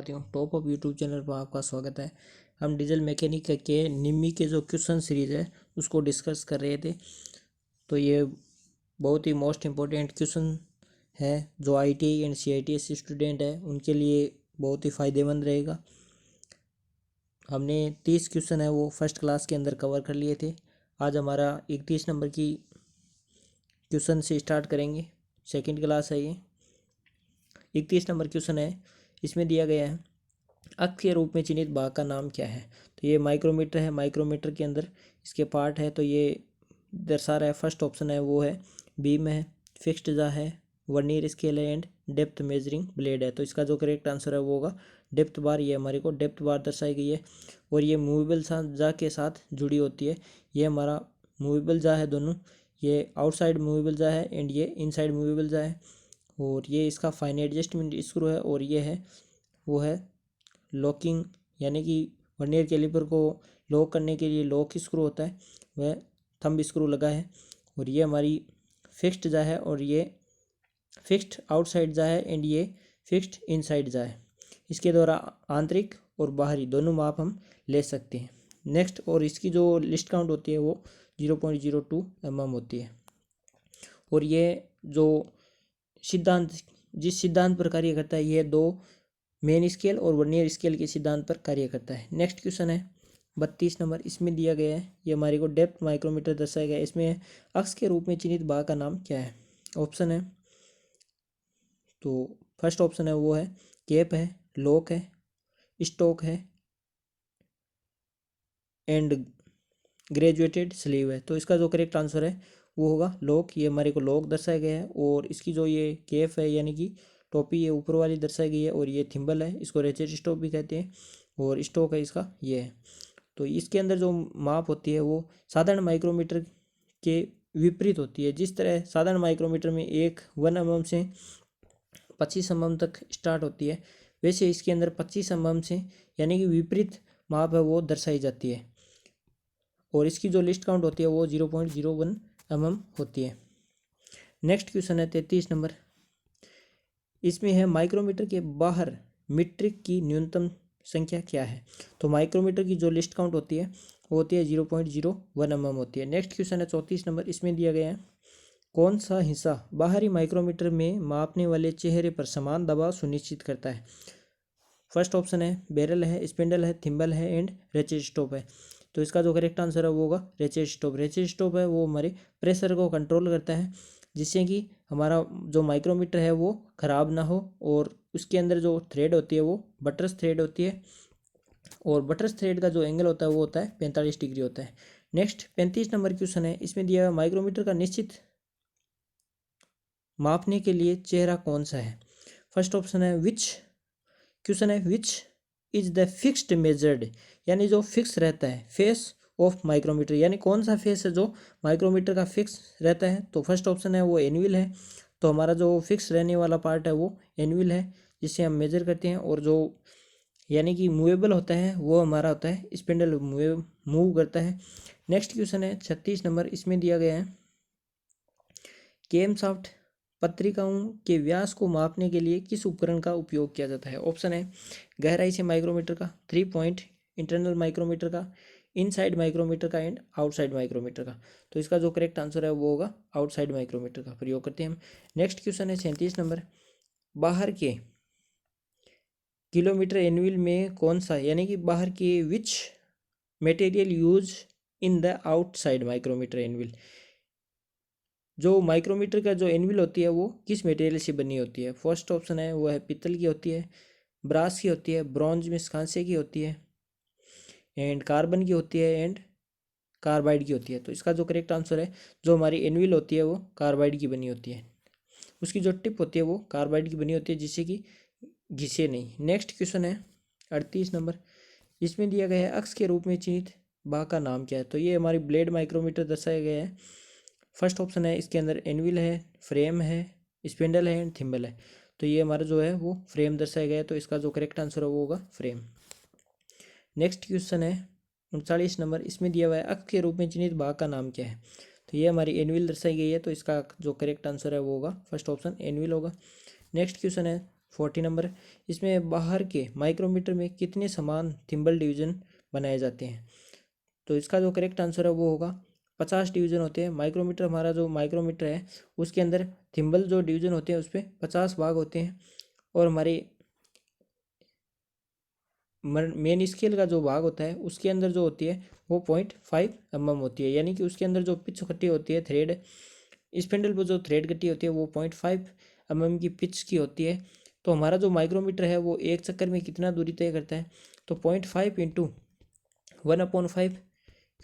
Top of YouTube channel पर आपका स्वागत है। हम डीजल मैकेनिक के निम्मी के जो क्वेश्चन सीरीज़ है उसको डिस्कस कर रहे थे। तो ये बहुत ही मोस्ट इम्पोर्टेंट क्वेश्चन है जो आईटीआई एंड सीआईटीएस स्टूडेंट है उनके लिए बहुत ही फ़ायदेमंद रहेगा। हमने 30 क्वेश्चन है वो फर्स्ट क्लास के अंदर कवर कर लिए थे। आज हमारा 31 नंबर की क्वेश्चन से स्टार्ट करेंगे। सेकंड क्लास है ये। 31 नंबर क्वेश्चन है, इसमें दिया गया है अक्ष के रूप में चिन्हित भाग का नाम क्या है। तो ये माइक्रोमीटर है। माइक्रोमीटर के अंदर इसके पार्ट है तो ये दर्शा रहा है। फर्स्ट ऑप्शन है वो है बीम है, फिक्स्ड जा है, वर्नियर स्केल है एंड डेप्थ मेजरिंग ब्लेड है। तो इसका जो करेक्ट आंसर है वो होगा डेप्थ बार। ये हमारे को डेप्थ बार दर्शाई गई है और ये मूवेबल जा के साथ जुड़ी होती है। ये हमारा मूवेबल जा है दोनों, ये आउटसाइड मूवेबल जा है एंड ये इनसाइड मूवेबल जा है। और ये इसका फाइन एडजस्टमेंट स्क्रू है और ये है वो है लॉकिंग, यानी कि वर्नियर कैलिपर को लॉक करने के लिए लॉक स्क्रू होता है, वह थंब स्क्रू लगा है। और ये हमारी फिक्स्ड जा है और ये फिक्स्ड आउटसाइड जा है एंड ये फिक्स्ड इनसाइड जा है। इसके द्वारा आंतरिक और बाहरी दोनों माप हम ले सकते हैं। नेक्स्ट, और इसकी जो लिस्ट काउंट होती है वो 0.02 mm होती है। और ये जो सिद्धांत जिस सिद्धांत पर कार्य करता है ये दो मेन स्केल और वर्नियर स्केल के सिद्धांत पर कार्य करता है। नेक्स्ट क्वेश्चन है 32 नंबर। इसमें दिया गया है, ये हमारे को डेप्थ माइक्रोमीटर दर्शाया गया है। इसमें अक्ष के रूप में चिन्हित भाग का नाम क्या है। ऑप्शन है तो फर्स्ट ऑप्शन है वो है कैप है, लॉक है, स्टॉक है एंड ग्रेजुएटेड स्लीव है। तो इसका जो करेक्ट आंसर है वो होगा लॉक। ये हमारे को लॉक दर्शाया गया है और इसकी जो ये कैप है यानी कि टोपी ये ऊपर वाली दर्शाई गई है और ये थिम्बल है, इसको रेचेट स्टॉक भी कहते हैं और स्टॉक है इसका ये है। तो इसके अंदर जो माप होती है वो साधारण माइक्रोमीटर के विपरीत होती है। जिस तरह साधारण माइक्रोमीटर में 1 mm से 25 mm तक स्टार्ट होती है, वैसे इसके अंदर 25 mm से यानी कि विपरीत माप है वो दर्शाई जाती है और इसकी जो लिस्ट काउंट होती है वो 0.01 mm होती है। नेक्स्ट क्वेश्चन है 33 नंबर। इसमें है माइक्रोमीटर के बाहर मीट्रिक की न्यूनतम संख्या क्या है। तो माइक्रोमीटर की जो लिस्ट काउंट होती है वो होती है 0.01 mm होती है। नेक्स्ट क्वेश्चन है 34 नंबर। इसमें दिया गया है कौन सा हिस्सा बाहरी माइक्रोमीटर में मापने वाले चेहरे पर समान दबाव सुनिश्चित करता है। फर्स्ट ऑप्शन है बैरल है, स्पिंडल है, थिम्बल है एंड रेचेट स्टॉप है। तो इसका जो करेक्ट आंसर है वो होगा रेचेट स्टॉप। रेचेट स्टॉप है वो हमारे प्रेशर को कंट्रोल करता है जिससे कि हमारा जो माइक्रोमीटर है वो ख़राब ना हो। और उसके अंदर जो थ्रेड होती है वो बटरस थ्रेड होती है और बटरस थ्रेड का जो एंगल होता है वो होता है 45 डिग्री होता है। नेक्स्ट 35 नंबर क्वेश्चन है। इसमें दिया हुआ माइक्रोमीटर का निश्चित मापने के लिए चेहरा कौन सा है। फर्स्ट ऑप्शन है विच क्वेश्चन है which is the fixed measured, यानी जो फिक्स रहता है फेस ऑफ माइक्रोमीटर, यानी कौन सा फेस है जो माइक्रोमीटर का फिक्स रहता है। तो फर्स्ट ऑप्शन है वो एनविल है। तो हमारा जो फिक्स रहने वाला पार्ट है वो एनविल है जिससे हम मेजर करते हैं। और जो यानी कि मूवेबल होता है वो हमारा होता है स्पिंडल, मूव करता है। नेक्स्ट क्वेश्चन है 36 नंबर। इसमें दिया गया है केम सॉफ्ट पत्रिकाओं के व्यास को मापने के लिए किस उपकरण का उपयोग किया जाता है। ऑप्शन है गहराई से माइक्रोमीटर का, 3 पॉइंट इंटरनल माइक्रोमीटर का, इनसाइड माइक्रोमीटर का एंड आउटसाइड माइक्रोमीटर का। तो इसका जो करेक्ट आंसर है वो होगा आउटसाइड माइक्रोमीटर का प्रयोग करते हैं हम। नेक्स्ट क्वेश्चन है 37 नंबर। बाहर के किलोमीटर एनविल में कौन सा, यानी कि बाहर के which material use in the outside micrometer anvil, जो माइक्रोमीटर का जो एनविल होती है वो किस मटेरियल से बनी होती है। फर्स्ट ऑप्शन है वो है पीतल की होती है, ब्रास की होती है, ब्रॉन्ज में कांसे की होती है एंड कार्बन की होती है एंड कार्बाइड की होती है। तो इसका जो करेक्ट आंसर है जो हमारी एनविल होती है वो कार्बाइड की बनी होती है, उसकी जो टिप होती है वो कार्बाइड की बनी होती है जिससे कि घिसे नहीं। नेक्स्ट क्वेश्चन है 38 नंबर। इसमें दिया गया है अक्ष के रूप में चिन्हित भाग का नाम क्या है। तो ये हमारी ब्लेड माइक्रोमीटर दर्शाया गया है। फर्स्ट ऑप्शन है इसके अंदर एनविल है, फ्रेम है, स्पिंडल है एंड थिम्बल है। तो ये हमारा जो है वो फ्रेम दर्शाया गया है। तो इसका जो करेक्ट आंसर है वो होगा फ्रेम। नेक्स्ट क्वेश्चन है 39 नंबर। इसमें दिया हुआ है अक्ष के रूप में चिन्हित भाग का नाम क्या है। तो ये हमारी एनविल दर्शाई गई है। तो इसका जो करेक्ट आंसर है वो होगा फर्स्ट ऑप्शन एनविल होगा। नेक्स्ट क्वेश्चन है 40 नंबर, इसमें बाहर के माइक्रोमीटर में कितने समान थिम्बल डिवीजन बनाए जाते हैं? तो इसका जो करेक्ट आंसर है वो होगा 50 डिवीजन होते हैं। माइक्रोमीटर, हमारा जो माइक्रोमीटर है उसके अंदर थिम्बल जो डिवीजन होते हैं उस पर 50 भाग होते हैं, और हमारे मेन स्केल का जो भाग होता है उसके अंदर जो होती है वो 0.5 mm होती है, यानी कि उसके अंदर जो पिच कटी होती है थ्रेड, स्पिंडल पर जो थ्रेड कटी होती है वो 0.5 mm की पिच की होती है। तो हमारा जो माइक्रोमीटर है वो एक चक्कर में कितना दूरी तय करता है? तो 0.5 इंटू 1/5,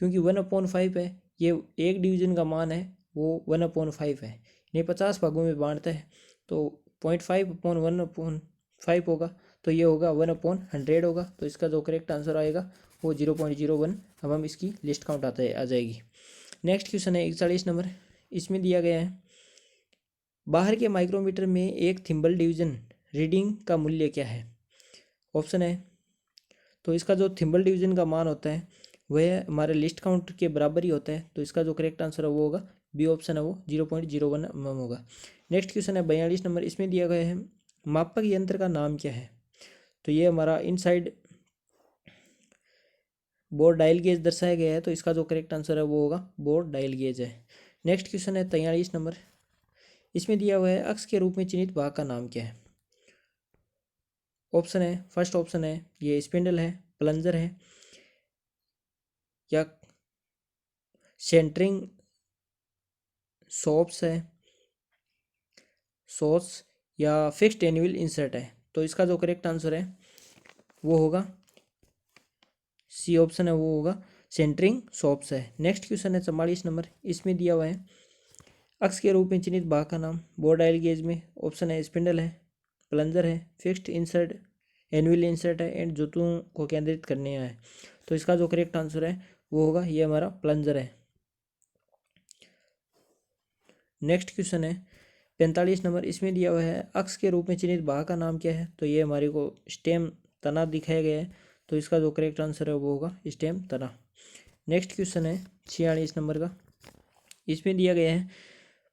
क्योंकि 1/5 है, ये एक डिवीजन का मान है वो 1/5 है, नहीं 50 भागों में बांटता है, तो 0.5/1/5 होगा, तो ये होगा 1/100 होगा। तो इसका जो करेक्ट आंसर आएगा वो 0.01। अब हम इसकी लिस्ट काउंट आ जाएगी। नेक्स्ट क्वेश्चन है 41 नंबर, इसमें दिया गया है बाहर के माइक्रोमीटर में एक थिम्बल डिवीजन रीडिंग का मूल्य क्या है? ऑप्शन है, तो इसका जो थिम्बल डिवीजन का मान होता है वह हमारे लिस्ट काउंट के बराबर ही होता है, तो इसका जो करेक्ट आंसर है वो होगा बी ऑप्शन है, वो 0.01 mm होगा। नेक्स्ट क्वेश्चन है 42 नंबर, इसमें दिया गया है मापक यंत्र का नाम क्या है? तो ये हमारा इनसाइड बोर डायल गेज दर्शाया गया है, तो इसका जो करेक्ट आंसर है वो होगा बोर डायल गेज है। नेक्स्ट क्वेश्चन है 43 नंबर, इसमें दिया हुआ है अक्ष के रूप में चिन्हित भाग का नाम क्या है? ऑप्शन है, फर्स्ट ऑप्शन है ये स्पिंडल है, प्लंजर है, या सेंटरिंग सॉप्स है, सॉस, या फिक्स्ड एनुअल इंसर्ट है। तो इसका जो करेक्ट आंसर है वो होगा सी ऑप्शन है, वो होगा सेंटरिंग सॉप्स है। नेक्स्ट क्वेश्चन है 44 नंबर, इसमें दिया हुआ है अक्ष के रूप में चिन्हित भाग का नाम बोर डायल गेज में। ऑप्शन है स्पिंडल है, प्लंजर है, फिक्स्ड इंसर्ट, एनुअल इंसर्ट है, एंड जूतों को केंद्रित करने है। तो इसका जो करेक्ट आंसर है वो होगा ये हमारा प्लंजर है। नेक्स्ट क्वेश्चन है 45 नंबर, इसमें दिया हुआ है अक्ष के रूप में चिन्हित भाग का नाम क्या है? तो ये हमारे को स्टेम तना दिखाया गया है, तो इसका जो करेक्ट आंसर है वो होगा स्टेम तना। नेक्स्ट क्वेश्चन है 46 नंबर का, इसमें दिया गया है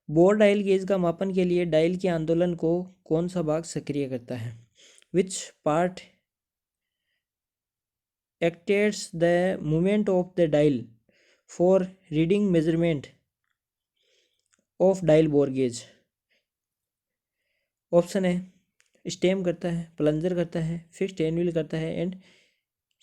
बोर डायल गेज का मापन के लिए डायल के आंदोलन को कौन सा भाग सक्रिय करता है? Which part actuates the movement of the dial for reading measurement of dial bore gauge? Option है स्टेम करता है, प्लंजर करता है, फिक्स्ड एनुअल करता है, एंड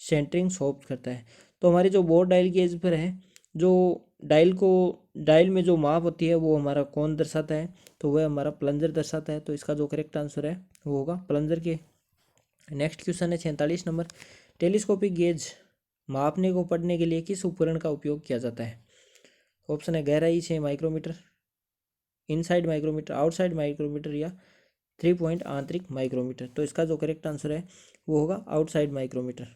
सेंटरिंग सॉफ्ट करता है। तो हमारे जो बोर डायल गेज पर है, जो डायल में जो माप होती है वो हमारा कौन दर्शाता है? तो वह हमारा प्लंजर दर्शाता है, तो इसका जो करेक्ट आंसर है वो होगा प्लंजर के। नेक्स्ट क्वेश्चन है 46 नंबर, टेलीस्कोपिक गेज मापने को पढ़ने के लिए किस उपकरण का उपयोग किया जाता है? ऑप्शन है गहराई से micrometer, inside micrometer, outside micrometer, या 3 पॉइंट आंतरिक माइक्रोमीटर। तो इसका जो करेक्ट आंसर है वो होगा आउटसाइड माइक्रोमीटर।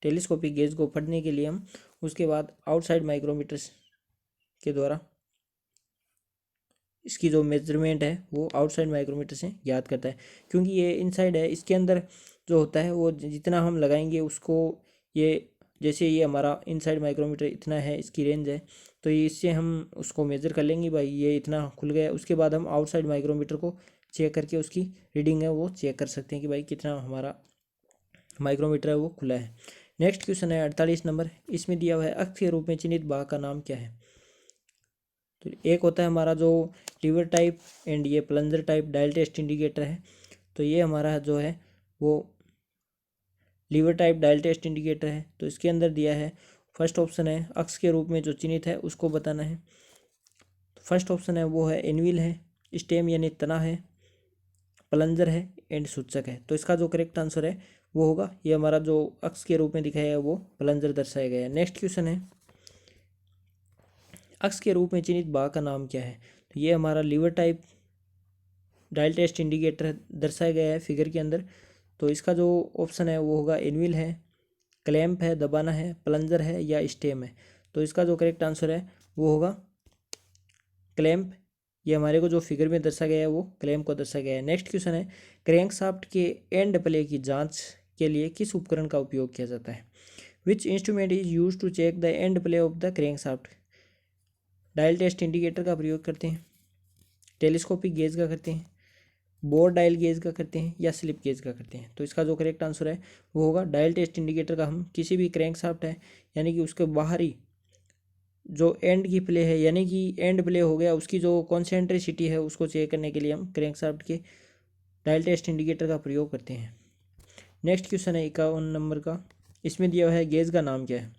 टेलीस्कोपिक गेज को पढ़ने के लिए हम उसके बाद आउटसाइड माइक्रोमीटर के द्वारा इसकी जो मेजरमेंट है वो आउटसाइड माइक्रोमीटर से ज्ञात करता है, क्योंकि ये इनसाइड है, इसके अंदर जो होता है वो जितना हम लगाएंगे उसको, ये जैसे ये हमारा इनसाइड माइक्रोमीटर इतना है, इसकी रेंज है, तो ये इससे हम उसको मेज़र कर लेंगे भाई ये इतना खुल गया। उसके बाद हम आउटसाइड माइक्रोमीटर को चेक करके उसकी रीडिंग है वो चेक कर सकते हैं कि भाई कितना हमारा माइक्रोमीटर है वो खुला है। नेक्स्ट क्वेश्चन है 48 नंबर, इसमें दिया हुआ है अक्ष के रूप में चिन्हित भाग का नाम क्या है? तो एक होता है हमारा जो लीवर टाइप एंड ये plunger type dial test indicator है। तो ये हमारा जो है वो lever type dial test indicator है। तो इसके अंदर दिया है फर्स्ट ऑप्शन है अक्ष के रूप में जो चिन्हित है उसको बताना है। फर्स्ट ऑप्शन है वो है एनविल है, स्टेम यानी तना है, प्लंजर है, एंड सूचक है। तो इसका जो करेक्ट आंसर है वो होगा ये हमारा जो अक्ष के रूप में दिखाया है वो प्लंजर दर्शाया गया है। नेक्स्ट क्वेश्चन है अक्ष के रूप में चिन्हित भाग का नाम क्या है? तो ये हमारा lever type dial test indicator दर्शाया गया है फिगर के अंदर। तो इसका जो ऑप्शन है वो होगा एनविल है, क्लैंप है दबाना है, प्लंजर है, या स्टेम है। तो इसका जो करेक्ट आंसर है वो होगा क्लैंप। ये हमारे को जो फिगर में दर्शाया गया है वो क्लैंप को दर्शाया गया है। नेक्स्ट क्वेश्चन है क्रैंकशाफ्ट के एंड प्ले की जांच के लिए किस उपकरण का उपयोग किया जाता है? Which instrument is use to check the end play of the crankshaft? Dial test indicator का प्रयोग करते हैं, टेलीस्कोपिक गेज का करते हैं, बोर डायल गेज का करते हैं या स्लिप गेज का करते हैं। तो इसका जो करेक्ट आंसर है वो होगा डायल टेस्ट इंडिकेटर का हम किसी भी क्रैंकशाफ्ट है यानी कि उसके बाहरी जो एंड की प्ले है यानी कि एंड प्ले हो गया उसकी जो कॉन्सेंट्रिसिटी है उसको चेक करने के लिए हम क्रैंकशाफ्ट के डायल टेस्ट इंडिकेटर का प्रयोग करते हैं। नेक्स्ट क्वेश्चन है 51 नंबर का। इसमें दिया हुआ है गेज का नाम क्या है।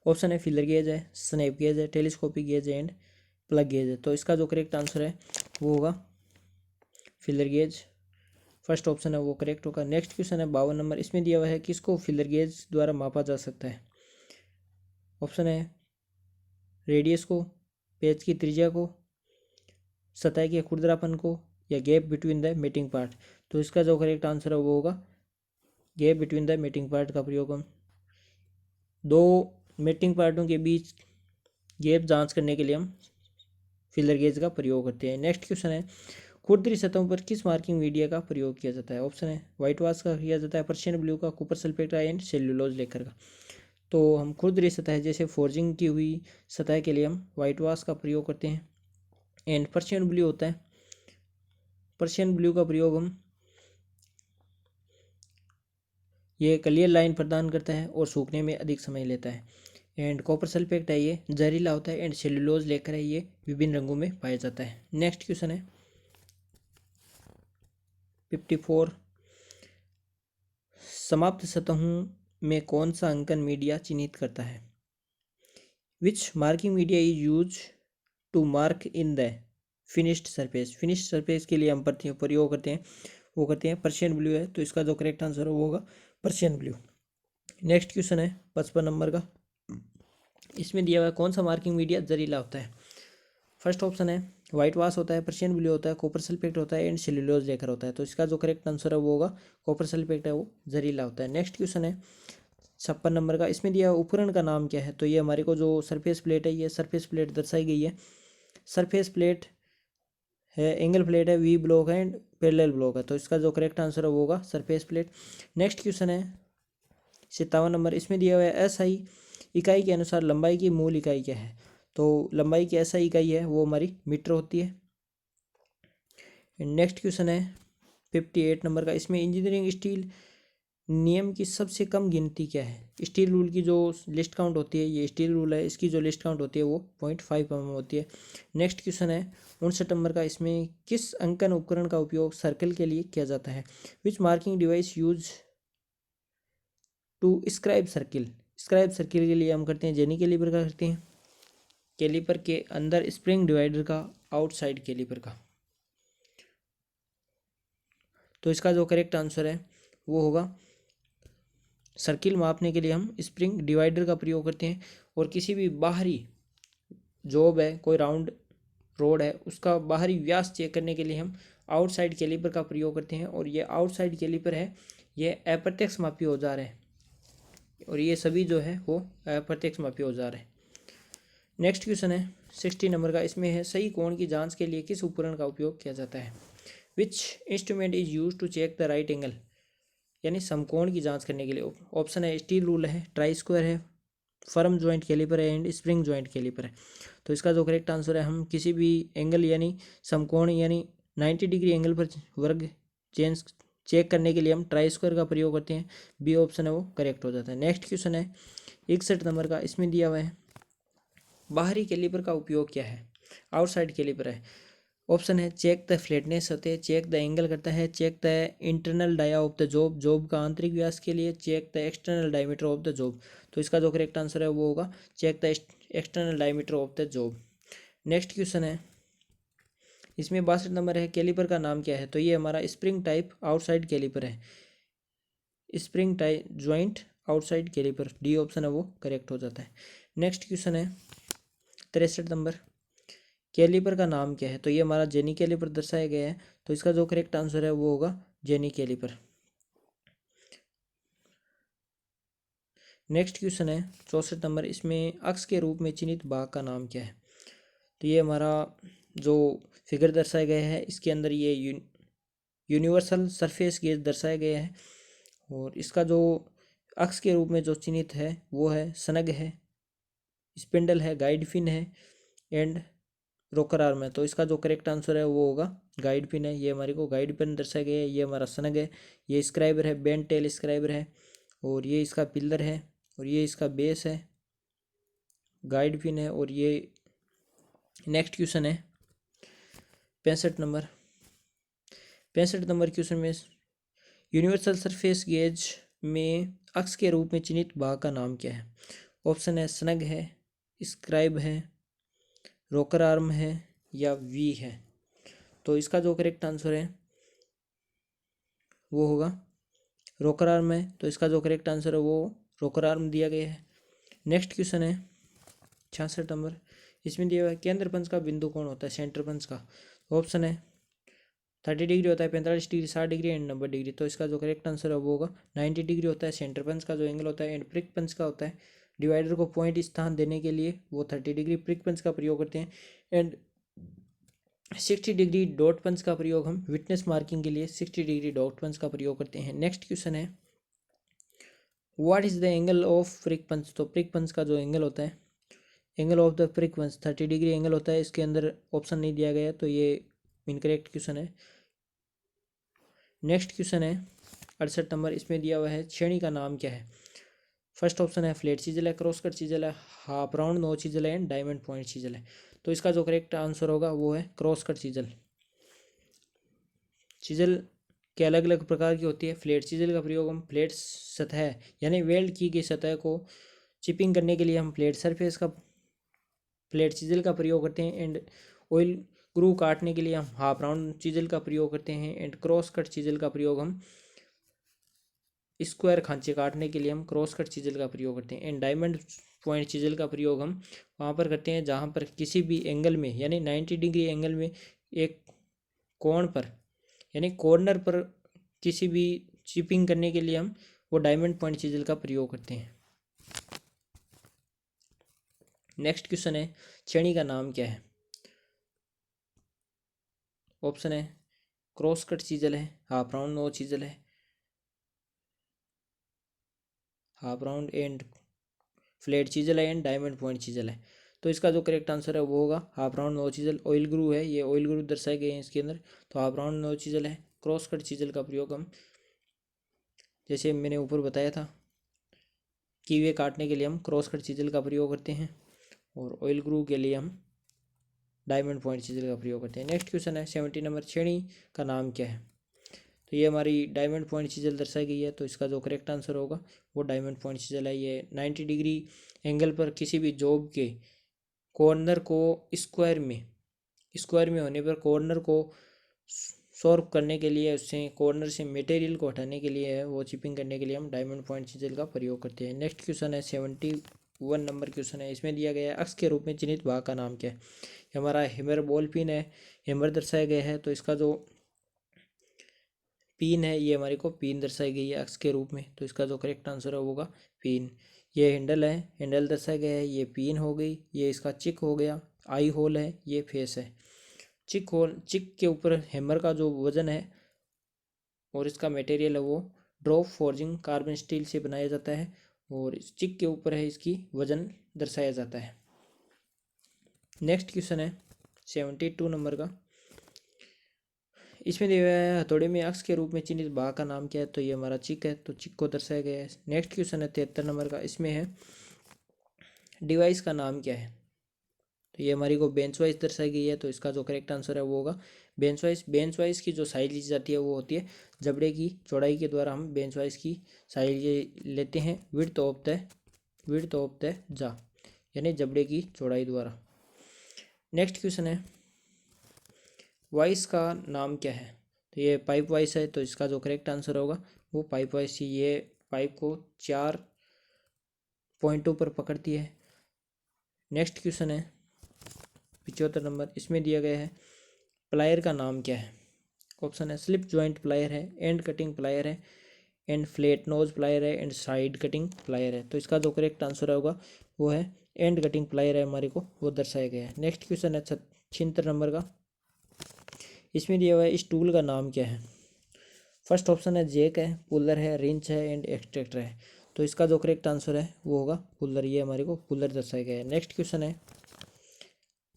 ऑप्शन है फिलर गेज है, स्नैप गेज है, टेलीस्कोपिक गेज है एंड प्लग गेज है। तो इसका जो करेक्ट आंसर है वो होगा फिलर गेज। फर्स्ट ऑप्शन है वो करेक्ट होगा। नेक्स्ट क्वेश्चन है 52 नंबर। इसमें दिया हुआ है किसको फिलर गेज द्वारा मापा जा सकता है। ऑप्शन है रेडियस को, पेज की त्रिज्या को, सतह के खुरदरापन को या gap between the mating part. तो इसका जो करेक्ट आंसर है वो होगा gap between the mating part का प्रयोग हम दो मेटिंग पार्टों के बीच गैप जांच करने के लिए हम फिलर गेज का प्रयोग करते हैं। नेक्स्ट क्वेश्चन है खुरदरी सतहों पर किस मार्किंग मीडिया का प्रयोग किया जाता है। ऑप्शन है व्हाइट वाश का किया जाता है, पर्शियन ब्लू का, कूपर सल्फेट का एंड सेल्यूलोज लेकर का। तो हम खुरदरी सतह जैसे फोर्जिंग की हुई सतह के लिए हम व्हाइट वाश का प्रयोग करते हैं एंड पर्शियन ब्लू होता है, पर्शियन ब्लू का प्रयोग हम ये क्लियर लाइन प्रदान करता है और सूखने में अधिक समय लेता है। एंड कॉपर सल्फेट है ये जहरीला होता है एंड सेल्यूलोज लेकर है ये विभिन्न रंगों में पाया जाता है। नेक्स्ट क्वेश्चन है 54। समाप्त सतहों में कौन सा अंकन मीडिया चिन्हित करता है। Which marking media is use to mark in the finished surface. Finished surface के लिए हम प्रयोग करते हैं वो करते हैं पर्शियन ब्लू है। तो इसका जो करेक्ट आंसर है वो होगा पर्शियन ब्लू। नेक्स्ट क्वेश्चन है 55 नंबर का। इसमें दिया हुआ है कौन सा मार्किंग मीडिया जहरीला होता है। फर्स्ट ऑप्शन है व्हाइट वाश होता है, पर्शियन ब्लू होता है, कॉपर सल्फेट होता है एंड सेल्यूलोज लेकर होता है। तो इसका जो करेक्ट आंसर है वो होगा कॉपर सल्फेट है वो जहरीला होता है। नेक्स्ट क्वेश्चन है 56 नंबर का। इसमें दिया उपकरण का नाम क्या है। तो ये हमारे को जो सरफेस प्लेट है ये सरफेस प्लेट दर्शाई गई है। सरफेस प्लेट है, एंगल प्लेट है, वी ब्लॉक है एंड पैरेलल ब्लॉक है। तो इसका जो करेक्ट आंसर है वो होगा सरफेस प्लेट। नेक्स्ट क्वेश्चन है 57 नंबर। इसमें दिया हुआ है एसआई इकाई के अनुसार लंबाई की मूल इकाई क्या है। तो लंबाई की एसआई इकाई है वो हमारी मीटर होती है। नेक्स्ट क्वेश्चन है 58 नंबर का। इसमें इंजीनियरिंग स्टील नियम की सबसे कम गिनती क्या है। स्टील रूल की जो लिस्ट काउंट होती है ये स्टील रूल है, इसकी जो लिस्ट काउंट होती है वो 0.5 mm होती है। नेक्स्ट क्वेश्चन है 59 नंबर का। इसमें किस अंकन उपकरण का उपयोग सर्कल के लिए किया जाता है। Which marking device use to scribe circle. Scribe circle के लिए हम करते हैं जेनी कैलिपर का करते हैं, कैलिपर के अंदर स्प्रिंग डिवाइडर का, आउटसाइड कैलिपर का। तो इसका जो करेक्ट आंसर है वो होगा सर्किल मापने के लिए हम स्प्रिंग डिवाइडर का प्रयोग करते हैं और किसी भी बाहरी जॉब है, कोई राउंड रोड है, उसका बाहरी व्यास चेक करने के लिए हम आउटसाइड कैलिपर का प्रयोग करते हैं। और ये आउटसाइड कैलिपर है ये अप्रत्यक्ष मापी औजार है और ये सभी जो है वो अप्रत्यक्ष मापी औजार है। नेक्स्ट क्वेश्चन है 60 नंबर का। इसमें है सही कोण की जांच के लिए किस उपकरण का उपयोग किया जाता है। Which instrument is use to check the right angle, यानी समकोण की जांच करने के लिए। ऑप्शन है स्टील रूल है, ट्राई स्क्वायर है, फर्म जॉइंट कैलिपर है एंड स्प्रिंग जॉइंट कैलिपर है। तो इसका जो करेक्ट आंसर है हम किसी भी एंगल यानी समकोण यानी 90 डिग्री एंगल पर वर्ग चेक करने के लिए हम ट्राई स्क्वायर का प्रयोग करते हैं। बी ऑप्शन है वो करेक्ट हो जाता है। नेक्स्ट क्वेश्चन है 61 नंबर का। इसमें दिया हुआ है बाहरी कैलिपर का उपयोग क्या है। आउटसाइड कैलिपर है। ऑप्शन है चेक द फ्लैटनेस होते हैं, चेक द एंगल करता है, check the internal dia of the job, job का आंतरिक व्यास के लिए, check the external diameter of the job. तो इसका जो करेक्ट आंसर है वो होगा check the external diameter of the job. Next question है इसमें 62 नंबर है कैलिपर का नाम क्या है। तो ये हमारा स्प्रिंग टाइप आउटसाइड कैलिपर है, spring type joint outside caliper. D option है वो करेक्ट हो जाता है। नेक्स्ट क्वेश्चन है 63 नंबर। कैलिपर का नाम क्या है। तो ये हमारा जेनी कैलिपर दर्शाया गया है। तो इसका जो करेक्ट आंसर है वो होगा जेनी कैलिपर। नेक्स्ट क्वेश्चन है 64 नंबर। इसमें अक्ष के रूप में चिन्हित भाग का नाम क्या है। तो ये हमारा जो फिगर दर्शाया गया है इसके अंदर ये यूनिवर्सल सरफेस गेज दर्शाया गया है और इसका जो अक्ष के रूप में जो चिन्हित है वो है स्नग है, स्पिंडल है, गाइड फिन है एंड रोकर आर्म है, तो इसका जो करेक्ट आंसर है वो होगा गाइड पिन है। ये हमारे को गाइड पिन दर्शाया गया है। ये हमारा सनग है, ये स्क्राइबर है, बेंड टेल स्क्राइबर है, और ये इसका पिलर है, और ये इसका बेस है, गाइड पिन है। और ये नेक्स्ट क्वेश्चन है 65 नंबर। 65 नंबर क्वेश्चन में यूनिवर्सल सरफेस गेज में अक्स के रूप में चिन्हित भाग का नाम क्या है? ऑप्शन है स्नग है, स्क्राइब है, रोकर आर्म है, या वी है। तो इसका जो करेक्ट आंसर है वो होगा रोकर आर्म है। तो इसका जो करेक्ट आंसर है वो रोकर आर्म दिया गया है। नेक्स्ट क्वेश्चन है 66 नंबर। इसमें दिया हुआ है केंद्र पंच का बिंदु कौन होता है? सेंटर पंच का ऑप्शन है 30 डिग्री होता है, 45 डिग्री, 60 डिग्री एंड 90 डिग्री। तो इसका जो करेक्ट आंसर है वो होगा 90 डिग्री होता है सेंटर पंच का जो एंगल होता है। एंड प्रिक पंच का होता है डिवाइडर को पॉइंट स्थान देने के लिए वो 30 डिग्री प्रिक पंच का प्रयोग करते हैं। एंड 60 डिग्री डॉट पंच का प्रयोग हम विटनेस मार्किंग के लिए 60 डिग्री डॉट पंच का प्रयोग करते हैं। नेक्स्ट क्वेश्चन है what is the angle of prick punch? तो प्रिक पंच का जो एंगल होता है, angle of the prick punch 30 degree angle होता है। इसके अंदर ऑप्शन नहीं दिया गया है, तो ये इनकरेक्ट क्वेश्चन है। नेक्स्ट क्वेश्चन है 68 नंबर। इसमें दिया हुआ है श्रेणी का नाम क्या है? फर्स्ट ऑप्शन है फ्लैट चीजल है, क्रॉस कट चीजल है, हाफ राउंड नो चीजल है, एंड डायमंड पॉइंट चीजल है। तो इसका जो करेक्ट आंसर होगा वो है क्रॉस कट चीजल। चीजल के अलग अलग प्रकार की होती है। फ्लैट चीजल का प्रयोग हम फ्लैट सतह यानी वेल्ड की गई सतह को चिपिंग करने के लिए हम फ्लैट सरफेस का फ्लैट चीजल का प्रयोग करते हैं। एंड ऑयल ग्रू काटने के लिए हम हाफ राउंड चीजल का प्रयोग करते हैं। एंड क्रॉस कट चीजल का प्रयोग हम स्क्वायर खांचे काटने के लिए हम क्रॉस कट चीजल का प्रयोग करते हैं। एंड डायमंड पॉइंट चीजल का प्रयोग हम वहाँ पर करते हैं जहाँ पर किसी भी एंगल में यानी 90 डिग्री एंगल में एक कोण पर यानी कॉर्नर पर किसी भी चिपिंग करने के लिए हम वो डायमंड पॉइंट चीजल का प्रयोग करते हैं। नेक्स्ट क्वेश्चन है श्रेणी का नाम क्या है? ऑप्शन है क्रॉस कट चीजल है, हाफ राउंड नो चीजल है, half round and flat chisel है, एंड डायमंड पॉइंट चीजल है। तो इसका जो करेक्ट आंसर है वो होगा half round nose chisel. Oil groove है, ये ऑयल ग्रू दर्शाए गए हैं इसके अंदर। तो हाफ राउंड नो चीजल है। क्रॉस कट चीजल का प्रयोग हम जैसे मैंने ऊपर बताया था कीवे काटने के लिए हम क्रॉस कट चीजल का प्रयोग करते हैं, और ऑयल ग्रू के लिए हम डायमंड पॉइंट चीजल का प्रयोग करते हैं। नेक्स्ट क्वेश्चन है 70 नंबर। श्रेणी का नाम क्या है? तो ये हमारी डायमंड पॉइंट चीजल दर्शाई गई है। तो इसका जो करेक्ट आंसर होगा वो डायमंड पॉइंट चीजल है। ये 90 डिग्री एंगल पर किसी भी जॉब के कॉर्नर को स्क्वायर में होने पर कॉर्नर को सॉल्व करने के लिए उससे कॉर्नर से मटेरियल को हटाने के लिए वो चिपिंग करने के लिए हम डायमंड पॉइंट चीजल का प्रयोग करते हैं। नेक्स्ट क्वेश्चन है 71 नंबर क्वेश्चन है। इसमें दिया गया है अक्स के रूप में चिन्हित भाग का नाम क्या है? हमारा हेमर बॉल पिन है, हेमर दर्शाया गया है। तो इसका जो पिन है ये हमारे को पिन दर्शाई गई है अक्स के रूप में। तो इसका जो करेक्ट आंसर है होगा पिन। ये हैंडल है, हैंडल दर्शाया गया है, ये पिन हो गई। ये इसका चिक हो गया, आई होल है, ये फेस है। चिक के ऊपर हैमर का जो वजन है और इसका मटेरियल है वो ड्रॉप फॉर्जिंग कार्बन स्टील से बनाया जाता है, और इस चिक के ऊपर है इसकी वजन दर्शाया जाता है। नेक्स्ट क्वेश्चन है 72 नंबर का। इसमें दिया गया है हथौड़े में अक्स के रूप में चिन्हित भाग का नाम क्या है? तो ये हमारा चिक है, तो चिक को दर्शाया गया है। नेक्स्ट क्वेश्चन है 73 नंबर का। इसमें है डिवाइस का नाम क्या है? तो ये हमारी को बेंच वाइज दर्शाई गई है। तो इसका जो करेक्ट आंसर है वो होगा बेंच वाइज। बेंच वाइज की जो साइज ली जाती है वो होती है जबड़े की चौड़ाई के द्वारा हम बेंच वाइज की साइज लेते हैं विड्थ ऑफ द जा यानी जबड़े की चौड़ाई द्वारा। नेक्स्ट क्वेश्चन है वाइस का नाम क्या है? तो ये पाइप वाइस है। तो इसका जो करेक्ट आंसर होगा वो पाइप वाइस ही। ये पाइप को 4 पॉइंटों पर पकड़ती है। नेक्स्ट क्वेश्चन है 75 नंबर। इसमें दिया गया है प्लायर का नाम क्या है? ऑप्शन है स्लिप जॉइंट प्लायर है, एंड कटिंग प्लायर है, एंड फ्लैट नोज प्लायर है, एंड साइड कटिंग प्लायर है। तो इसका जो करेक्ट आंसर होगा वो है एंड कटिंग प्लायर है, हमारे को वो दर्शाया गया है। नेक्स्ट क्वेश्चन है 76 नंबर का। इसमें दिया हुआ है इस टूल का नाम क्या है? फर्स्ट ऑप्शन है जैक है, पुलर है, रिंच है, एंड एक्सट्रैक्टर है। तो इसका जो करेक्ट आंसर है वो होगा पुलर। ये हमारे को पुलर दर्शाया गया है। नेक्स्ट क्वेश्चन है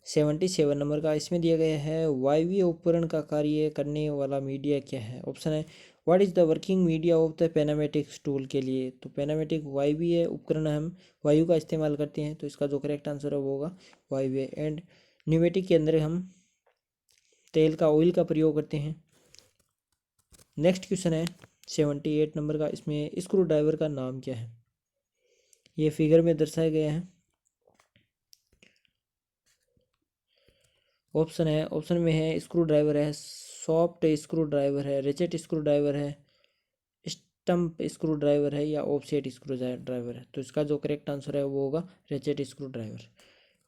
77 नंबर का इसमें दिया गया है वायवीय उपकरण का कार्य करने वाला मीडिया क्या है। ऑप्शन है what is the working media of the pneumatics tool के लिए। तो पेनामेटिक वायवीय उपकरण हम वायु का इस्तेमाल करते हैं, तो इसका जो करेक्ट आंसर है वो होगा वायवीय। एंड न्यूमेटिक के अंदर हम तेल का ऑयल का प्रयोग करते हैं। नेक्स्ट क्वेश्चन है 78 नंबर का, इसमें स्क्रू ड्राइवर का नाम क्या है। ये फिगर में दर्शाया गया है। ऑप्शन में है स्क्रू ड्राइवर है, सॉफ्ट स्क्रू ड्राइवर है, रेचेट स्क्रू ड्राइवर है, स्टंप स्क्रू ड्राइवर है या ऑफसेट स्क्रू ड्राइवर है। तो इसका जो करेक्ट आंसर है वो होगा ratchet screw driver.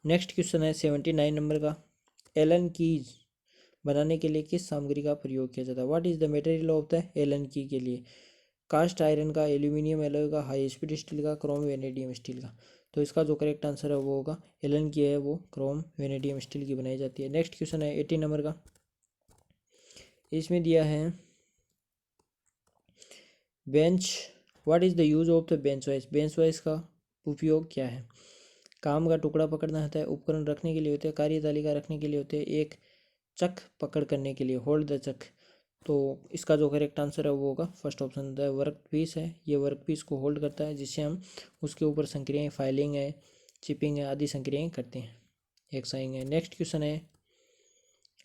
Next question है 79 नंबर का, एलन कीज बनाने के लिए किस सामग्री का प्रयोग किया जाता है। What is the material of the Allen key के लिए। कास्ट आयरन का, एल्यूमिनियम एलॉय का, हाई स्पीड स्टील का, क्रोम वेनेडियम स्टील का। तो इसका जो करेक्ट आंसर है वो होगा एलन की है वो क्रोम वेनेडियम स्टील की बनाई जाती है। नेक्स्ट क्वेश्चन है 80 नंबर का, इसमें दिया है bench, what is the use of the bench vice. Bench vice का उपयोग क्या है। काम का टुकड़ा पकड़ना होता है, उपकरण रखने के लिए होते हैं, कार्यतालिका रखने के लिए होते हैं, एक चक पकड़ करने के लिए, होल्ड द चक। तो इसका जो करेक्ट आंसर है वो होगा first option, the work piece है। ये वर्क पीस को होल्ड करता है जिससे हम उसके ऊपर संक्रियाएँ, फाइलिंग है, चिपिंग है आदि संक्रियाएँ करते हैं, एक्साइंग है। नेक्स्ट क्वेश्चन है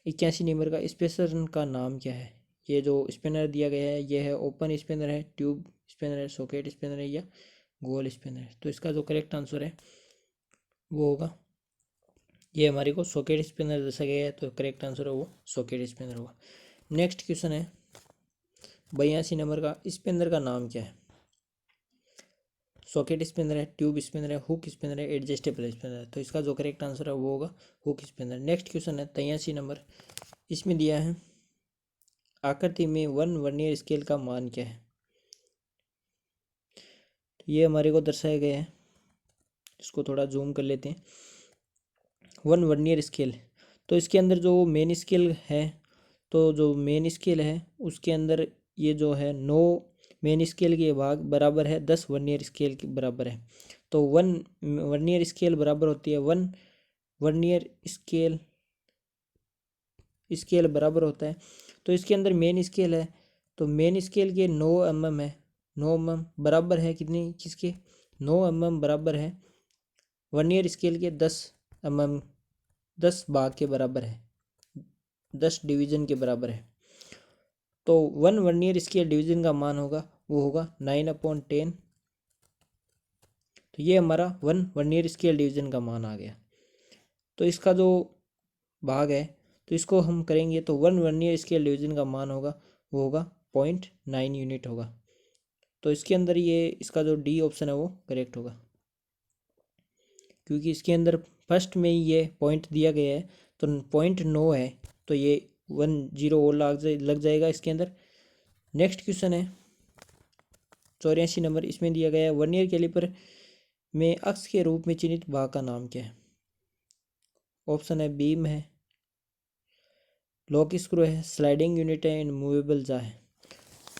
81 नंबर का, स्पेसर का नाम क्या है। ये जो स्पिनर दिया गया है ये है ओपन स्पिनर है, ट्यूब स्पिनर है, सॉकेट स्पिनर है या गोल स्पिनर है। तो इसका जो करेक्ट आंसर है वो होगा, ये हमारे को सॉकेट स्पिनर दर्शा गया है, तो करेक्ट आंसर है वो सॉकेट स्पिनर होगा। नेक्स्ट क्वेश्चन है 82 नंबर का, स्पिनर का नाम क्या है। सॉकेट स्पिनर है, ट्यूब स्पिनर है, हुक स्पिनर है, एडजस्टेबल स्पिनर है। तो इसका जो करेक्ट आंसर है वो होगा हुक स्पिनर। नेक्स्ट क्वेश्चन है 83 नंबर, इसमें दिया है आकृति में 1 वर्नियर स्केल का मान क्या है। ये हमारे को दर्शाया गया है, इसको थोड़ा जूम कर लेते हैं। 1 वर्नियर स्केल, तो इसके अंदर जो मेन स्केल है, तो जो मेन स्केल है उसके अंदर ये जो है 9 मेन स्केल के भाग बराबर है 10 वर्नियर स्केल के बराबर है। तो 1 वर्नियर स्केल बराबर होती है 1 वर्नियर स्केल बराबर होता है। तो इसके अंदर मेन स्केल है, तो मेन स्केल के 9 mm है, 9 mm बराबर है कितनी किसके, 9 mm बराबर है वर्नियर स्केल के 10 mm, 10 भाग के बराबर है, 10 डिवीजन के बराबर है। तो 1 वर्नियर स्केल डिवीजन का मान होगा वो होगा 9/10। तो ये हमारा 1 वर्नियर स्केल डिवीजन का मान आ गया। तो इसका जो भाग है तो इसको हम करेंगे तो 1 वर्नियर स्केल डिवीजन का मान होगा वो होगा 0.9 यूनिट होगा। तो इसके अंदर ये इसका जो डी ऑप्शन है वो करेक्ट होगा, क्योंकि इसके अंदर फर्स्ट में ही ये पॉइंट दिया गया है तो 0.9 है, तो ये 1 0 और लग जाएगा इसके अंदर। नेक्स्ट क्वेश्चन है 84 नंबर, इसमें दिया गया है वर्नियर कैलिपर में अक्ष के रूप में चिन्हित भाग का नाम क्या है। ऑप्शन है बीम है, लॉक स्क्रू है, स्लाइडिंग यूनिट है एंड मूवेबल जा है।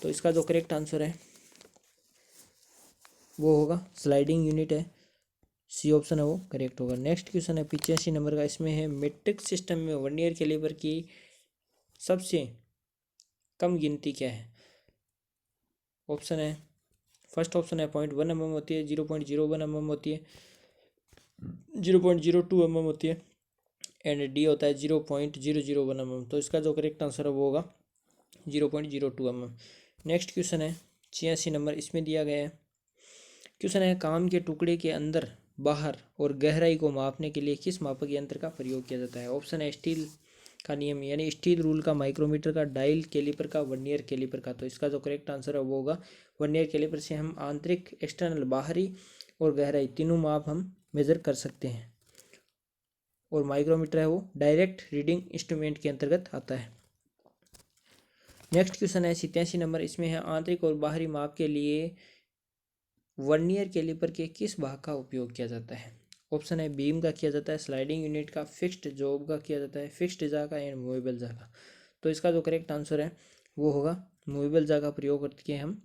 तो इसका जो करेक्ट आंसर है वो होगा स्लाइडिंग यूनिट है, सी ऑप्शन है वो करेक्ट होगा। नेक्स्ट क्वेश्चन है 85 नंबर का, इसमें है मीट्रिक सिस्टम में वर्नियर कैलिपर की सबसे कम गिनती क्या है। ऑप्शन है फर्स्ट ऑप्शन है 0.1 mm होती है, 0.01 mm होती है, 0.02 mm होती है एंड डी होता है 0.001 mm। तो इसका जो करेक्ट आंसर है वो होगा 0.02 mm। नेक्स्ट क्वेश्चन है 86 नंबर, इसमें दिया गया है क्वेश्चन है काम के टुकड़े के अंदर, बाहर और गहराई को मापने के लिए किस मापक यंत्र का प्रयोग किया जाता है। ऑप्शन है स्टील का नियम यानी स्टील रूल का, माइक्रोमीटर का, डायल कैलिपर का, वर्नियर कैलिपर का। तो इसका जो करेक्ट आंसर है वो होगा वर्नियर कैलिपर से हम आंतरिक, एक्सटर्नल, बाहरी और गहराई तीनों माप हम मेजर कर सकते हैं। और माइक्रोमीटर है वो डायरेक्ट रीडिंग इंस्ट्रूमेंट के अंतर्गत आता है। नेक्स्ट क्वेश्चन है 87 नंबर, इसमें है आंतरिक और बाहरी माप के लिए वर्नियर कैलिपर के किस भाग का उपयोग किया जाता है। ऑप्शन है बीम का किया जाता है, स्लाइडिंग यूनिट का, फिक्स्ड जॉब का किया जाता है, फिक्स्ड जा का एंड मूवेबल जा का। तो इसका जो करेक्ट आंसर है वो होगा मूवेबल जा का प्रयोग करके हम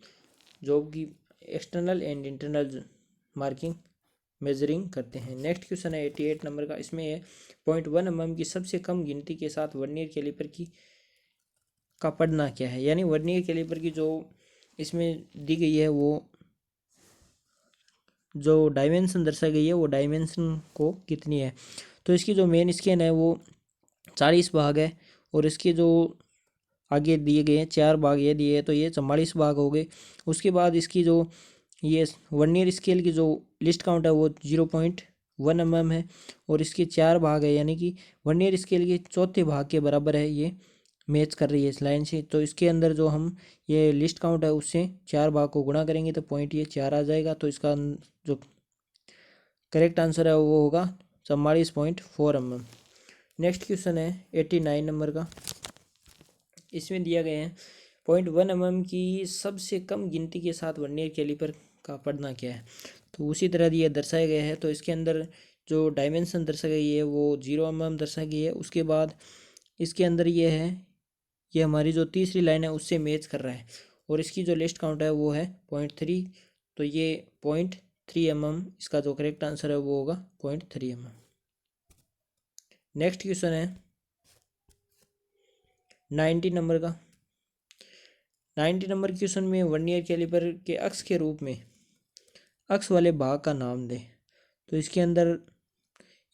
जॉब की external and internal marking measuring करते हैं। नेक्स्ट क्वेश्चन है 88 नंबर का, इसमें है 0.1 mm की सबसे कम गिनती के साथ वर्नियर कैलिपर की का पढ़ना क्या है। यानी वर्नियर कैलिपर की जो इसमें दी गई है वो जो डायमेंशन दर्शाई गई है वो डायमेंशन को कितनी है। तो इसकी जो मेन स्केल है वो 40 भाग है और इसके जो आगे दिए गए हैं 4 भाग ये दिए हैं, तो ये 44 भाग हो गए। उसके बाद इसकी जो ये वर्नियर स्केल की जो लिस्ट काउंट है वो 0.1 mm है और इसके 4 भाग है, यानी कि वर्नियर स्केल के चौथे भाग के बराबर है। ये मैच कर रही है इस लाइन से। तो इसके अंदर जो हम ये लिस्ट काउंट है उससे 4 भाग को गुणा करेंगे तो पॉइंट ये 4 आ जाएगा। तो इसका जो करेक्ट आंसर है वो होगा 44.4 mm। नेक्स्ट क्वेश्चन है 89 नंबर का, इसमें दिया गया है 0.1 mm की सबसे कम गिनती के साथ वर्नियर कैलिपर का पढ़ना क्या है। तो उसी तरह दिया दर्शाया गया है। तो इसके अंदर जो डायमेंशन दर्शाई गई है वो 0 mm दर्शाई गई है। उसके बाद इसके अंदर ये है, ये हमारी जो तीसरी लाइन है उससे मैच कर रहा है और इसकी जो लिस्ट काउंट है वो है 0.3। तो ये 0.3 mm इसका जो करेक्ट आंसर है वो होगा 0.3 mm। नेक्स्ट क्वेश्चन है 90 नंबर का। 90 नंबर क्वेश्चन में वर्नियर कैलिपर के अक्ष के रूप में अक्ष वाले भाग का नाम दें। तो इसके अंदर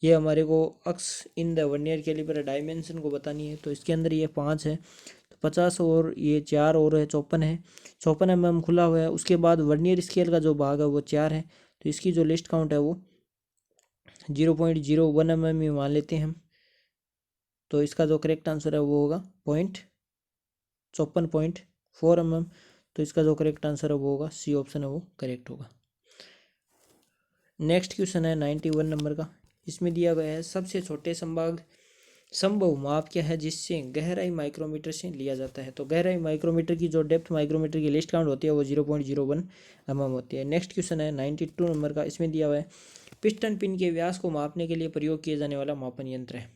ये हमारे को अक्ष in the vernier caliper dimension को बतानी है। तो इसके अंदर ये 5 है, तो 50 और ये 4 और है 54 है। 54 mm खुला हुआ है। उसके बाद वर्नियर स्केल का जो भाग है वो 4 है। तो इसकी जो लिस्ट काउंट है वो 0.01 mm ही मान लेते हैं हम। तो इसका जो करेक्ट आंसर है वो होगा 54.4 mm। तो इसका जो करेक्ट आंसर है वो होगा सी ऑप्शन है वो करेक्ट होगा। नेक्स्ट क्वेश्चन है 91 नंबर का, इसमें दिया गया है सबसे छोटे संभव माप क्या है जिससे गहराई माइक्रोमीटर से लिया जाता है। तो गहराई माइक्रोमीटर की जो डेप्थ माइक्रोमीटर की लिस्ट काउंट होती है वो 0.01 mm होती है। नेक्स्ट क्वेश्चन है 92 नंबर का, इसमें दिया हुआ है पिस्टन पिन के व्यास को मापने के लिए प्रयोग किए जाने वाला मापन यंत्र है।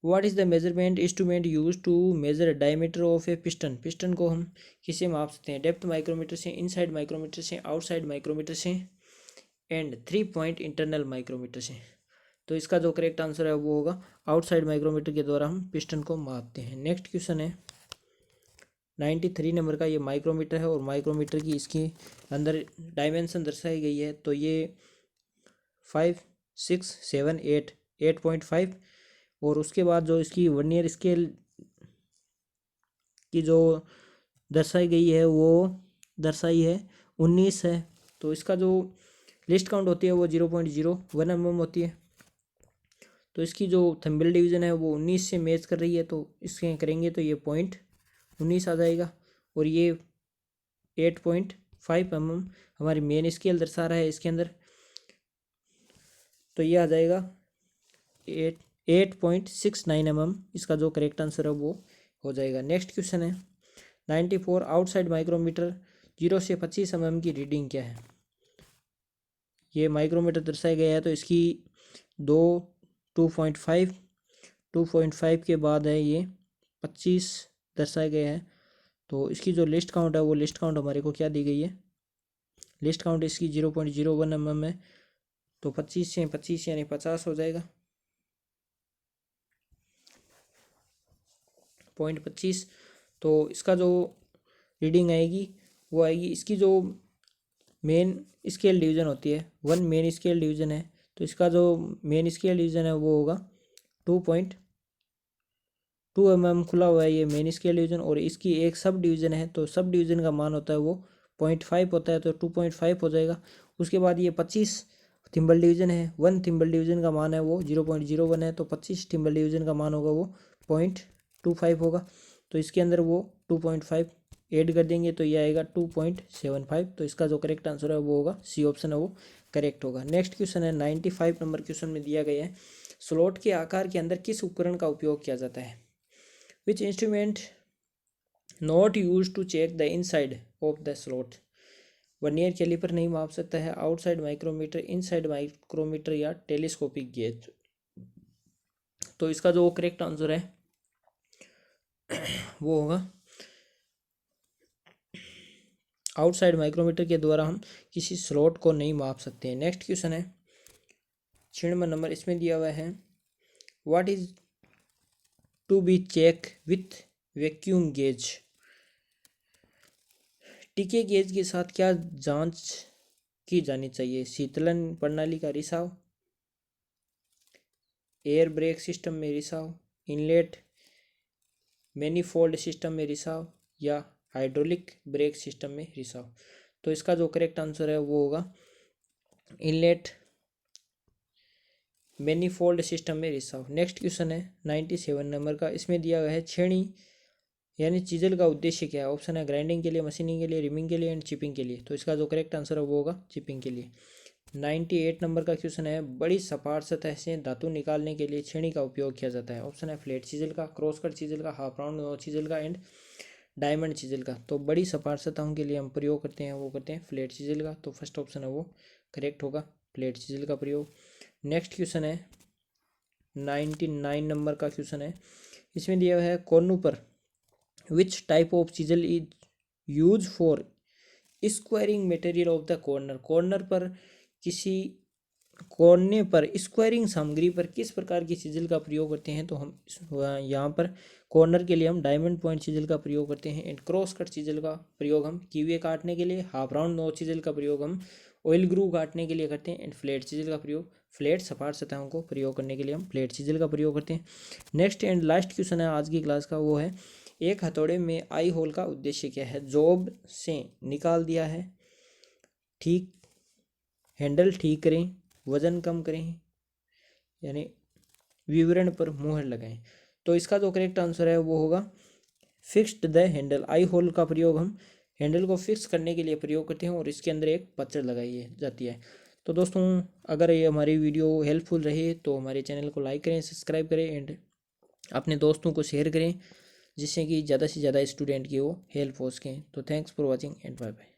What is the measurement instrument use to measure diameter of a piston. Piston को हम किससे माप सकते हैं, डेप्थ माइक्रोमीटर से, इनसाइड माइक्रोमीटर से, आउटसाइड माइक्रोमीटर से एंड 3 पॉइंट इंटरनल माइक्रोमीटर से। तो इसका जो करेक्ट आंसर है वो होगा आउटसाइड माइक्रोमीटर के द्वारा हम पिस्टन को मापते हैं। नेक्स्ट क्वेश्चन है 93 नंबर का, ये माइक्रोमीटर है और माइक्रोमीटर की इसके अंदर डायमेंशन दर्शाई गई है। तो ये 5, 6, 7, 8, 8.5 और उसके बाद जो इसकी वर्नियर स्केल की जो दर्शाई गई है वो दर्शाई है 19 है। तो इसका जो लिस्ट काउंट होती है वो 0.01 mm होती है। तो इसकी जो थंबनेल डिवीज़न है वो 19 से मैच कर रही है। तो इसके करेंगे तो ये 0.19 आ जाएगा और ये 8.5 mm हमारी मेन स्केल दर्शा रहा है इसके अंदर। तो ये आ जाएगा 8.69 mm इसका जो करेक्ट आंसर है वो हो जाएगा। नेक्स्ट क्वेश्चन है 94 आउटसाइड माइक्रोमीटर 0 से 25 mm की रीडिंग क्या है। ये माइक्रोमीटर दर्शाया गया है। तो इसकी 2.5 के बाद है ये 25 दर्शाया गया है। तो इसकी जो लिस्ट काउंट है वो लिस्ट काउंट हमारे को क्या दी गई है, लिस्ट काउंट इसकी 0.01 mm है। तो 25 से 25 यानी 50 हो जाएगा, 0.25। तो इसका जो रीडिंग आएगी वो आएगी, इसकी जो मेन स्केल डिवीज़न होती है 1 मेन स्केल डिवीज़न है। तो इसका जो मेन स्केल डिवीज़न है वो होगा 2.2 mm खुला हुआ है ये मेन स्केल डिवीज़न और इसकी एक सब डिवीज़न है। तो सब डिवीज़न का मान होता है वो 0.5 होता है। तो 2.5 हो जाएगा। उसके बाद ये 25 थिम्बल डिवीज़न है, 1 थिम्बल डिवीज़न का मान है वो 0.01 है। तो 25 थिम्बल डिवीज़न का मान होगा वो 0.25 होगा। तो इसके अंदर वो 2.5 ऐड कर देंगे तो ये आएगा 2.75। तो इसका जो करेक्ट आंसर है वो होगा सी ऑप्शन है वो करेक्ट होगा। नेक्स्ट क्वेश्चन है 95 नंबर क्वेश्चन में दिया गया है स्लॉट के आकार के अंदर किस उपकरण का उपयोग किया जाता है। Which instrument not use to check the inside of the slot. Vernier caliper नहीं माप सकता है, आउटसाइड माइक्रोमीटर, इनसाइड माइक्रोमीटर या टेलीस्कोपिक गेज। तो इसका जो करेक्ट आंसर है वो होगा आउटसाइड माइक्रोमीटर के द्वारा हम किसी स्लॉट को नहीं माप सकते हैं। नेक्स्ट क्वेश्चन है 6 नंबर, इसमें दिया हुआ है what is to be check with vacuum gauge. टीके गेज के साथ क्या जांच की जानी चाहिए? शीतलन प्रणाली का रिसाव, एयर ब्रेक सिस्टम में रिसाव, इनलेट मैनिफोल्ड सिस्टम में रिसाव या हाइड्रोलिक ब्रेक सिस्टम में रिसाव। तो इसका जो करेक्ट आंसर है वो होगा इनलेट मैनिफोल्ड सिस्टम में रिसाव। नेक्स्ट क्वेश्चन है 97 नंबर का, इसमें दिया गया है छेनी यानी चीजल का उद्देश्य क्या है? ऑप्शन है ग्राइंडिंग के लिए, मशीनिंग के लिए, रिमिंग के लिए एंड चिपिंग के लिए। तो इसका जो करेक्ट आंसर है वो होगा चिपिंग के लिए। 98 नंबर का क्वेश्चन है बड़ी सपाट सतह से धातु निकालने के लिए छेनी का उपयोग किया जाता है। ऑप्शन है फ्लैट चीजल का, क्रॉस कट चीजल का, हाफ राउंड नो चीजल का एंड डायमंड चीजल का। तो बड़ी सपाट सतहों के लिए हम प्रयोग करते हैं वो करते हैं फ्लैट चीजल का। तो फर्स्ट ऑप्शन है वो करेक्ट होगा, फ्लैट चीजल का प्रयोग। नेक्स्ट क्वेश्चन है 99 नंबर का क्वेश्चन है, इसमें दिया हुआ है कोनू पर which type of chisel is use for squaring material of the corner. Corner पर किसी कोने पर स्क्वायरिंग सामग्री पर किस प्रकार की चीजल का प्रयोग करते हैं? तो हम यहाँ पर कॉर्नर के लिए हम डायमंड पॉइंट चीजल का प्रयोग करते हैं एंड क्रॉस कट चीजल का प्रयोग हम कीवे काटने के लिए, हाफ राउंड नो चीजल का प्रयोग हम ऑयल ग्रू काटने के लिए करते हैं एंड फ्लैट चीजल का प्रयोग फ्लैट सपाट सतहों को प्रयोग करने के लिए हम फ्लैट चीजल का प्रयोग करते हैं। नेक्स्ट एंड लास्ट क्वेश्चन है आज की क्लास का, वो है एक हथौड़े में आई होल का उद्देश्य क्या है? जॉब से निकाल दिया है, ठीक, हैंडल ठीक करें, वजन कम करें यानी विवरण पर मोहर लगाएं। तो इसका जो करेक्ट आंसर है वो होगा fixed the handle. Eye hole का प्रयोग हम हैंडल को फिक्स करने के लिए प्रयोग करते हैं और इसके अंदर एक पत्थर लगाई जाती है। तो दोस्तों अगर ये हमारी वीडियो हेल्पफुल रही तो हमारे चैनल को लाइक करें, सब्सक्राइब करें एंड अपने दोस्तों को शेयर करें जिससे कि ज़्यादा से ज़्यादा स्टूडेंट की वो हेल्प हो सकें। तो thanks for watching and bye bye.